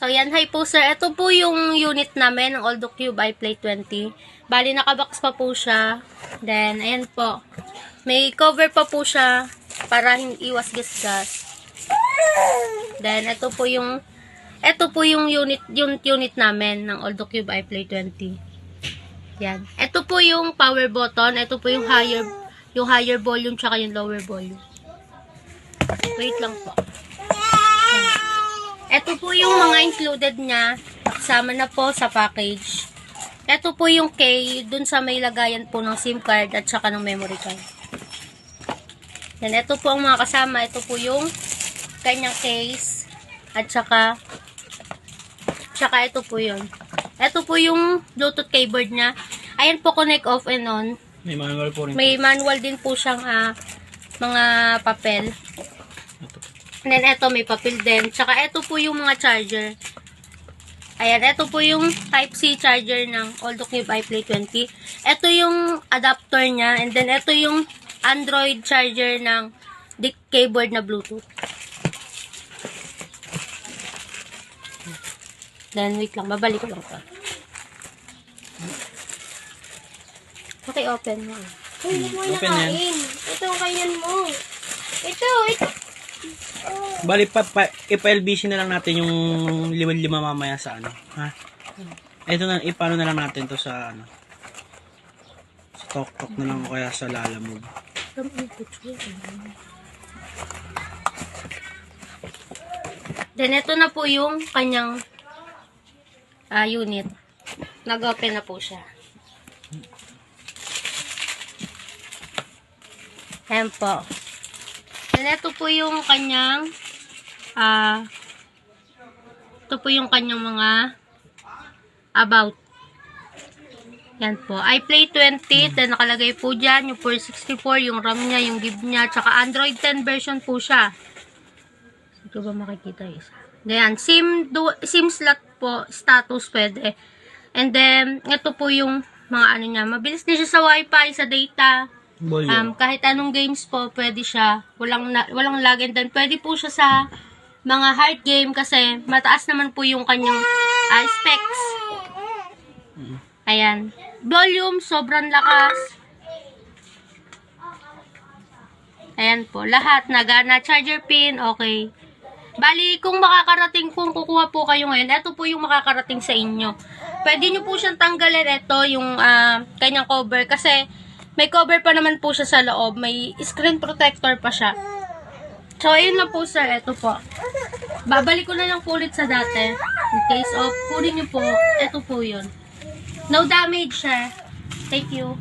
So, yan. Hi po, sir. Ito po yung unit namin, ng Aldo Cube iPlay 20. Bali, nakabox pa po siya. Then, ayan po. May cover pa po siya para iwas gisgas. Then, ito po yung unit namin ng Aldo Cube iPlay 20. Yan. Ito po yung power button. Ito po yung higher volume tsaka yung lower volume. Wait lang po. Ito po yung mga included niya. Kasama na po sa package. Ito po yung key dun sa may lagayan po ng SIM card at saka ng memory card. Then, ito po ang mga kasama. Ito po yung kanyang case at saka ito po yun. Ito po yung Bluetooth keyboard niya. Ayan po, connect off and on. May manual po rin. May manual din po siyang mga papel. And then, ito may papel din. Tsaka, ito po yung mga charger. Ayan, ito po yung Type-C charger ng Aldo Cube iPlay 20. Ito yung adapter niya. And then, ito yung Android charger ng keyboard na Bluetooth. Then, wait lang. Babalik ko lang ito. Okay, open mo. Hindi mo Open nakain. Ito ang kainin mo. Ito. Bali, ipa-LBC na lang natin yung lima mamaya sa ano. Ha? Ito na, ipano na lang natin to sa ano. Sa tok-tok na lang o kaya sa lalamove. Then, ito na po yung kanyang unit. Nag-open na po siya. Ayan po. Then, ito po yung kanyang mga about. Yan po. iPlay 20. Then, nakalagay po dyan yung 464, yung RAM niya, yung GB niya, tsaka Android 10 version po siya. Ito ba makikita isa? Then, SIM slot po, status pwede. And then, ito po yung mga ano niya. Mabilis din siya sa Wi-Fi, sa data. Kahit anong games po, pwede siya. Walang lag. And then, pwede po siya sa mga hard game kasi mataas naman po yung kanyang specs. Ayan. Volume, sobrang lakas. Ayan po. Lahat, nagana. Charger pin, okay. Bali, kung kukuha po kayo ngayon, ito po yung makakarating sa inyo. Pwede nyo po siyang tanggalin. Ito, yung kanyang cover. Kasi, may cover pa naman po siya sa loob. May screen protector pa siya. So, ayun na po, sir. Ito po. Babalik ko na lang po ulit sa dati. In case of, kunin nyo po. Ito po yun. No damage, sir. Thank you.